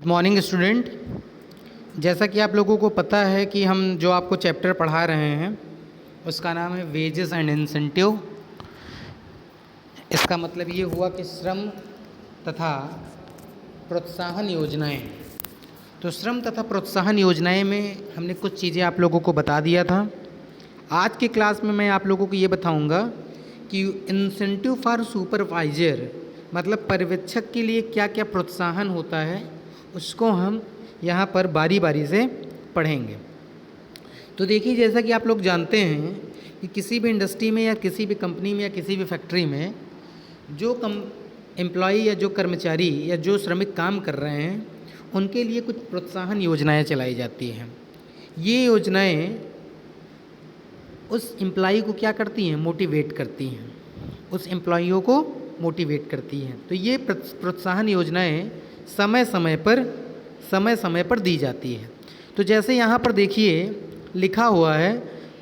Good morning student. जैसा कि आप लोगों को पता है कि हम जो आपको चैप्टर पढ़ा रहे हैं उसका नाम है वेजेस एंड इंसेंटिव। इसका मतलब ये हुआ कि श्रम तथा प्रोत्साहन योजनाएं। तो श्रम तथा प्रोत्साहन योजनाएं में हमने कुछ चीज़ें आप लोगों को बता दिया था। आज की क्लास में मैं आप लोगों को ये बताऊंगा कि इंसेंटिव फॉर सुपरवाइजर मतलब पर्यवेक्षक के लिए क्या क्या प्रोत्साहन होता है, उसको हम यहाँ पर बारी बारी से पढ़ेंगे। तो देखिए, जैसा कि आप लोग जानते हैं कि किसी भी इंडस्ट्री में या किसी भी कंपनी में या किसी भी फैक्ट्री में जो एम्प्लॉई या जो कर्मचारी या जो श्रमिक काम कर रहे हैं उनके लिए कुछ प्रोत्साहन योजनाएं चलाई जाती हैं। ये योजनाएं उस एम्प्लॉई को क्या करती हैं, मोटिवेट करती हैं, उस एम्प्लॉइयों को मोटिवेट करती हैं। तो ये प्रोत्साहन योजनाएं समय समय पर दी जाती है। तो जैसे यहाँ पर देखिए लिखा हुआ है,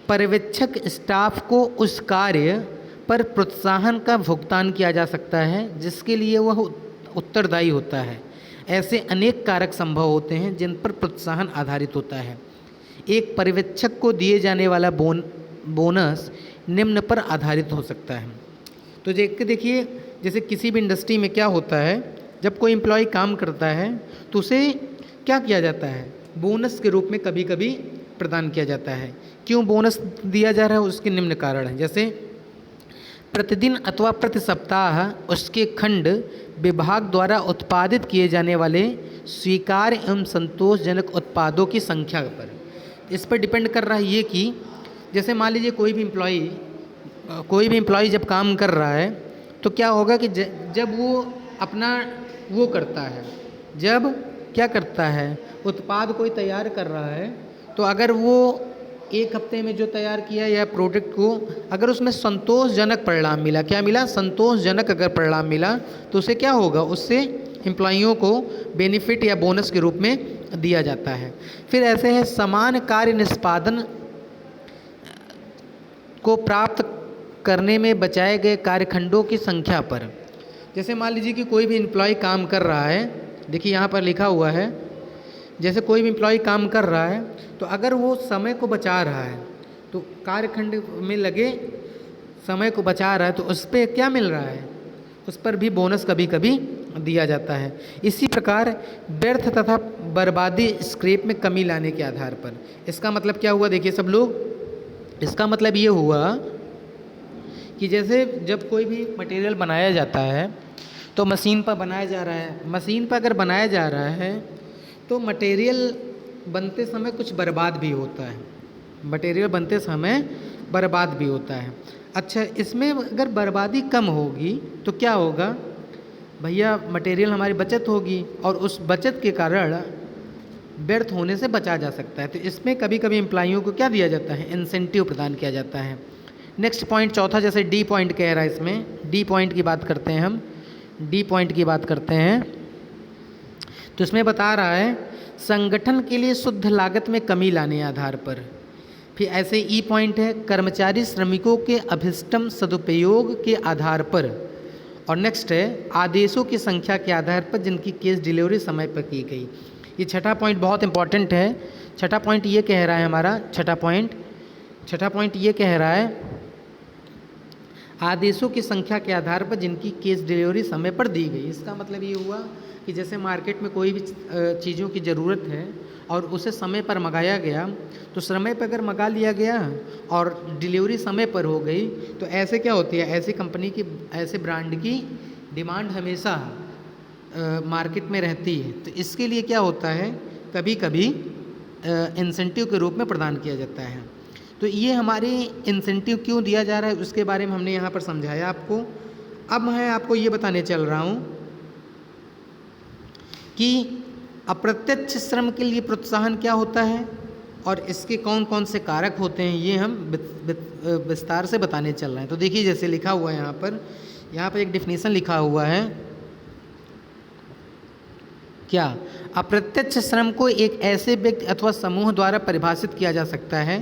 पर्यवेक्षक स्टाफ को उस कार्य पर प्रोत्साहन का भुगतान किया जा सकता है जिसके लिए वह उत्तरदायी होता है। ऐसे अनेक कारक संभव होते हैं जिन पर प्रोत्साहन आधारित होता है। एक पर्यवेक्षक को दिए जाने वाला बोनस निम्न पर आधारित हो सकता है। तो देखिए, जैसे किसी भी इंडस्ट्री में क्या होता है, जब कोई एम्प्लॉय काम करता है तो उसे क्या किया जाता है, बोनस के रूप में कभी कभी प्रदान किया जाता है। क्यों बोनस दिया जा रहा है, उसके निम्न कारण हैं। जैसे प्रतिदिन अथवा प्रति सप्ताह उसके खंड विभाग द्वारा उत्पादित किए जाने वाले स्वीकार्य एवं संतोषजनक उत्पादों की संख्या पर। इस पर डिपेंड कर रहा है ये कि जैसे मान लीजिए कोई भी एम्प्लॉय जब काम कर रहा है तो क्या होगा कि जब वो अपना वो करता है, जब क्या करता है, उत्पाद कोई तैयार कर रहा है, तो अगर वो एक हफ्ते में जो तैयार किया या प्रोडक्ट को अगर उसमें संतोषजनक परिणाम मिला, क्या मिला, संतोषजनक अगर परिणाम मिला, तो उसे क्या होगा, उससे एम्प्लॉइयों को बेनिफिट या बोनस के रूप में दिया जाता है। फिर ऐसे है समान कार्य निष्पादन को प्राप्त करने में बचाए गए कार्यखंडों की संख्या पर। जैसे मान लीजिए कि कोई भी एम्प्लॉय काम कर रहा है, देखिए यहाँ पर लिखा हुआ है, जैसे कोई भी एम्प्लॉय काम कर रहा है तो अगर वो समय को बचा रहा है, तो कार्यखंड में लगे समय को बचा रहा है, तो उस पर क्या मिल रहा है, उस पर भी बोनस कभी कभी दिया जाता है। इसी प्रकार व्यर्थ तथा बर्बादी स्क्रैप में कमी लाने के आधार पर। इसका मतलब क्या हुआ, देखिए सब लोग, इसका मतलब ये हुआ कि जैसे जब कोई भी मटेरियल बनाया जाता है तो मशीन पर बनाया जा रहा है, मशीन पर अगर बनाया जा रहा है तो मटेरियल बनते समय कुछ बर्बाद भी होता है, मटेरियल बनते समय बर्बाद भी होता है। अच्छा, इसमें अगर बर्बादी कम होगी तो क्या होगा भैया, मटेरियल हमारी बचत होगी और उस बचत के कारण व्यर्थ होने से बचा जा सकता है। तो इसमें कभी कभी एम्प्लॉइयों को क्या दिया जाता है, इंसेंटिव प्रदान किया जाता है। नेक्स्ट पॉइंट चौथा, जैसे डी पॉइंट कह रहा है, इसमें डी पॉइंट की बात करते हैं हम, डी पॉइंट की बात करते हैं। तो इसमें बता रहा है संगठन के लिए शुद्ध लागत में कमी लाने आधार पर। फिर ऐसे ई पॉइंट है कर्मचारी श्रमिकों के अभिष्टम सदुपयोग के आधार पर। और नेक्स्ट है आदेशों की संख्या के आधार पर जिनकी केस डिलीवरी समय पर की गई। ये छठा पॉइंट बहुत इंपॉर्टेंट है। छठा पॉइंट ये कह रहा है हमारा, छठा पॉइंट ये कह रहा है आदेशों की संख्या के आधार पर जिनकी केस डिलीवरी समय पर दी गई। इसका मतलब ये हुआ कि जैसे मार्केट में कोई भी चीज़ों की ज़रूरत है और उसे समय पर मंगाया गया, तो समय पर अगर मंगा लिया गया और डिलीवरी समय पर हो गई, तो ऐसे क्या होती है, ऐसी कंपनी की, ऐसे ब्रांड की डिमांड हमेशा मार्केट में रहती है। तो इसके लिए क्या होता है, कभी कभी इंसेंटिव के रूप में प्रदान किया जाता है। तो ये हमारे इंसेंटिव क्यों दिया जा रहा है उसके बारे में हमने यहाँ पर समझाया आपको। अब मैं आपको ये बताने चल रहा हूँ कि अप्रत्यक्ष श्रम के लिए प्रोत्साहन क्या होता है और इसके कौन कौन से कारक होते हैं, ये हम विस्तार से बताने चल रहे हैं। तो देखिए, जैसे लिखा हुआ है यहाँ पर एक डिफिनीशन लिखा हुआ है, क्या अप्रत्यक्ष श्रम को एक ऐसे व्यक्ति अथवा समूह द्वारा परिभाषित किया जा सकता है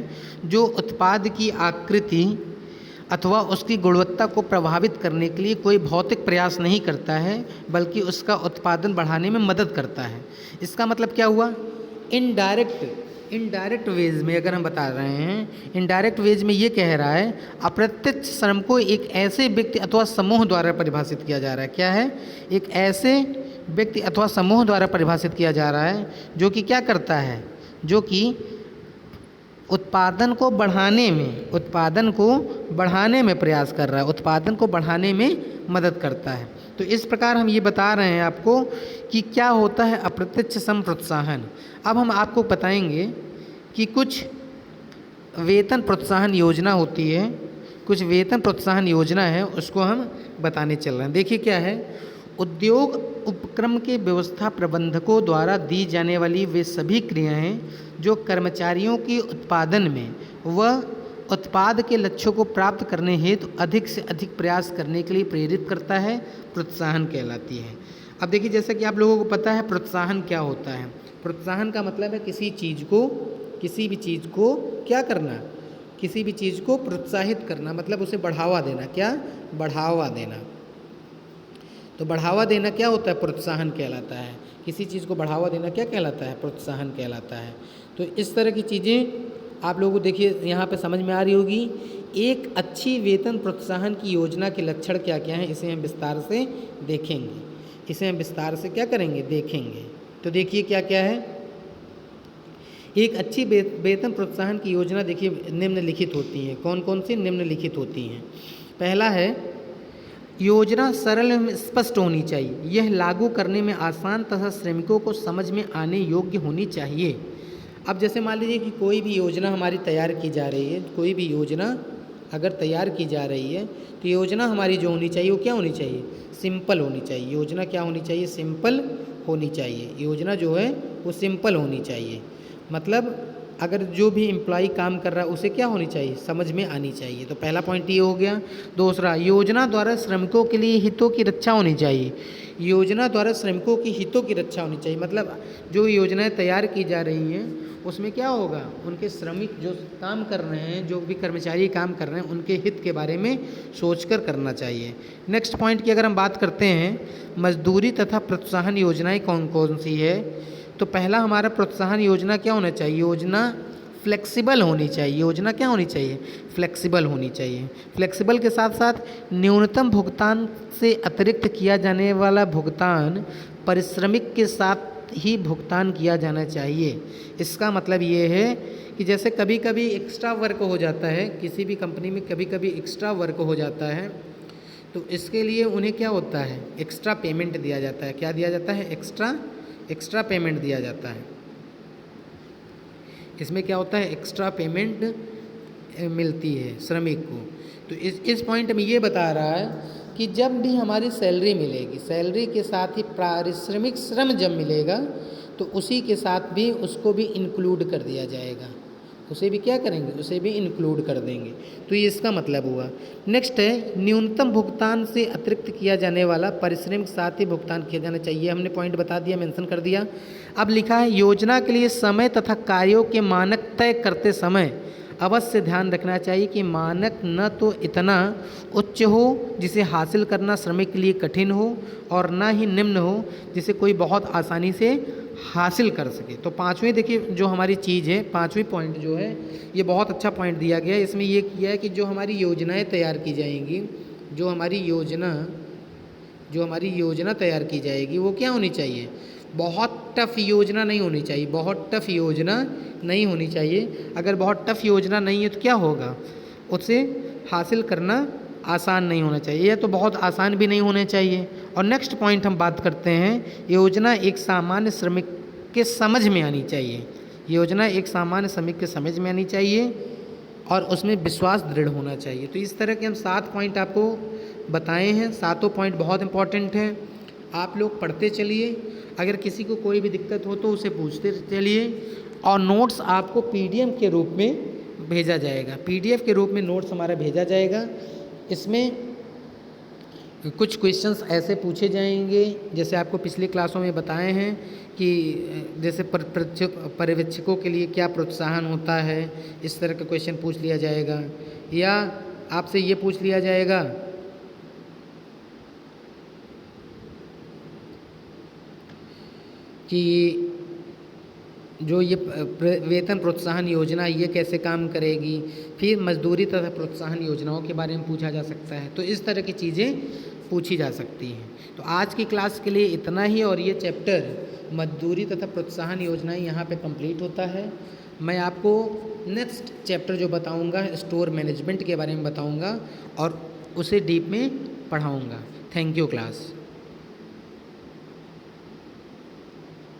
जो उत्पाद की आकृति, अथवा उसकी गुणवत्ता को प्रभावित करने के लिए कोई भौतिक प्रयास नहीं करता है, बल्कि उसका उत्पादन बढ़ाने में मदद करता है। इसका मतलब क्या हुआ? इनडायरेक्ट वेज में अगर हम बता रहे हैं, इनडायरेक्ट वेज में ये कह रहा है अप्रत्यक्ष श्रम को एक ऐसे व्यक्ति अथवा समूह द्वारा परिभाषित किया जा रहा है। क्या है? एक ऐसे व्यक्ति अथवा समूह द्वारा परिभाषित किया जा रहा है जो कि क्या करता है? जो कि उत्पादन को बढ़ाने में प्रयास कर रहा है, उत्पादन को बढ़ाने में मदद करता है। तो इस प्रकार हम ये बता रहे हैं आपको कि क्या होता है अप्रत्यक्ष श्रम प्रोत्साहन। अब हम आपको बताएंगे कि कुछ वेतन प्रोत्साहन योजना होती है, कुछ वेतन प्रोत्साहन योजना है, उसको हम बताने चल रहे हैं। देखिए क्या है, उद्योग उपक्रम के व्यवस्था प्रबंधकों द्वारा दी जाने वाली वे सभी क्रियाएं जो कर्मचारियों के उत्पादन में व उत्पाद के लक्ष्यों को प्राप्त करने हेतु अधिक से अधिक प्रयास करने के लिए प्रेरित करता है, प्रोत्साहन कहलाती है। अब देखिए, जैसा कि आप लोगों को पता है प्रोत्साहन क्या होता है। प्रोत्साहन का मतलब है किसी भी चीज़ को क्या करना, किसी भी चीज़ को प्रोत्साहित करना, मतलब उसे बढ़ावा देना। क्या? बढ़ावा देना। तो बढ़ावा देना क्या होता है? प्रोत्साहन कहलाता है। किसी चीज़ को बढ़ावा देना क्या कहलाता है? प्रोत्साहन कहलाता है। तो इस तरह की चीज़ें आप लोगों को देखिए यहाँ पे समझ में आ रही होगी। एक अच्छी वेतन प्रोत्साहन की योजना के लक्षण क्या क्या हैं, इसे हम विस्तार से देखेंगे। इसे हम विस्तार से क्या करेंगे? देखेंगे। तो देखिए क्या क्या है। एक अच्छी वेतन प्रोत्साहन की योजना देखिए निम्नलिखित होती है। कौन कौन सी निम्नलिखित होती हैं? पहला है, योजना सरल एवं स्पष्ट होनी चाहिए। यह लागू करने में आसान तथा श्रमिकों को समझ में आने योग्य होनी चाहिए। अब जैसे मान लीजिए कि कोई भी योजना हमारी तैयार की जा रही है, कोई भी योजना अगर तैयार की जा रही है तो योजना हमारी जो होनी चाहिए वो क्या होनी चाहिए? सिंपल होनी चाहिए। योजना क्या होनी चाहिए? सिंपल होनी चाहिए। योजना जो है वो सिंपल होनी चाहिए। मतलब अगर जो भी एम्प्लॉय काम कर रहा है उसे क्या होनी चाहिए? समझ में आनी चाहिए। तो पहला पॉइंट ये हो गया। दूसरा, योजना द्वारा श्रमिकों के लिए हितों की रक्षा होनी चाहिए। योजना द्वारा श्रमिकों की हितों की रक्षा होनी चाहिए। मतलब जो योजनाएं तैयार की जा रही हैं उसमें क्या होगा? उनके श्रमिक जो काम कर रहे हैं, जो भी कर्मचारी काम कर रहे हैं, उनके हित के बारे में सोचकर करना चाहिए। नेक्स्ट पॉइंट की अगर हम बात करते हैं, मजदूरी तथा प्रोत्साहन योजनाएं कौन कौन सी है। तो पहला हमारा प्रोत्साहन योजना क्या होना चाहिए? योजना फ्लेक्सिबल होनी चाहिए। योजना क्या होनी चाहिए? फ्लेक्सिबल होनी चाहिए। फ्लेक्सिबल के साथ साथ न्यूनतम भुगतान से अतिरिक्त किया जाने वाला भुगतान पारिश्रमिक के साथ ही भुगतान किया जाना चाहिए। इसका मतलब ये है कि जैसे कभी कभी एक्स्ट्रा वर्क हो जाता है, किसी भी कंपनी में कभी कभी एक्स्ट्रा वर्क हो जाता है, तो इसके लिए उन्हें क्या होता है? एक्स्ट्रा पेमेंट दिया जाता है। क्या दिया जाता है? एक्स्ट्रा पेमेंट दिया जाता है। इसमें क्या होता है? एक्स्ट्रा पेमेंट मिलती है श्रमिक को। तो इस पॉइंट में ये बता रहा है कि जब भी हमारी सैलरी मिलेगी, सैलरी के साथ ही पारिश्रमिक श्रम जब मिलेगा तो उसी के साथ भी उसको भी इंक्लूड कर दिया जाएगा। उसे भी क्या करेंगे? उसे भी इंक्लूड कर देंगे। तो ये इसका मतलब हुआ। नेक्स्ट है, न्यूनतम भुगतान से अतिरिक्त किया जाने वाला पारिश्रमिक साथ ही भुगतान किया जाना चाहिए। हमने पॉइंट बता दिया, मेंशन कर दिया। अब लिखा है, योजना के लिए समय तथा कार्यों के मानक तय करते समय अवश्य ध्यान रखना चाहिए कि मानक न तो इतना उच्च हो जिसे हासिल करना श्रमिक के लिए कठिन हो, और न ही निम्न हो जिसे कोई बहुत आसानी से हासिल कर सके। तो पांचवें देखिए जो हमारी चीज़ है, पांचवी पॉइंट जो है ये बहुत अच्छा पॉइंट दिया गया है। इसमें ये किया है कि जो हमारी योजनाएं तैयार की जाएंगी, जो हमारी योजना तैयार की जाएगी वो क्या होनी चाहिए? बहुत टफ योजना नहीं होनी चाहिए। बहुत टफ योजना नहीं होनी चाहिए। अगर बहुत टफ योजना नहीं है तो क्या होगा? उसे हासिल करना आसान नहीं होना चाहिए, या तो बहुत आसान भी नहीं होने चाहिए। और नेक्स्ट पॉइंट हम बात करते हैं, योजना एक सामान्य श्रमिक के समझ में आनी चाहिए। योजना एक सामान्य श्रमिक के समझ में आनी चाहिए और उसमें विश्वास दृढ़ होना चाहिए। तो इस तरह के हम 7 पॉइंट आपको बताए हैं। सातों पॉइंट बहुत इंपॉर्टेंट हैं। आप लोग पढ़ते चलिए। अगर किसी को कोई भी दिक्कत हो तो उसे पूछते चलिए। और नोट्स आपको पीडीएफ के रूप में भेजा जाएगा। पीडीएफ के रूप में नोट्स हमारा भेजा जाएगा। इसमें कुछ क्वेश्चंस ऐसे पूछे जाएंगे जैसे आपको पिछली क्लासों में बताए हैं कि जैसे पर्यवेक्षकों के लिए क्या प्रोत्साहन होता है, इस तरह का क्वेश्चन पूछ लिया जाएगा। या आपसे ये पूछ लिया जाएगा कि जो ये वेतन प्रोत्साहन योजना ये कैसे काम करेगी, फिर मजदूरी तथा प्रोत्साहन योजनाओं के बारे में पूछा जा सकता है। तो इस तरह की चीज़ें पूछी जा सकती हैं। तो आज की क्लास के लिए इतना ही, और ये चैप्टर मजदूरी तथा प्रोत्साहन योजनाएं यहाँ पे कंप्लीट होता है। मैं आपको नेक्स्ट चैप्टर जो बताऊँगा स्टोर मैनेजमेंट के बारे में बताऊँगा और उसे डीप में पढ़ाऊँगा। Thank you class.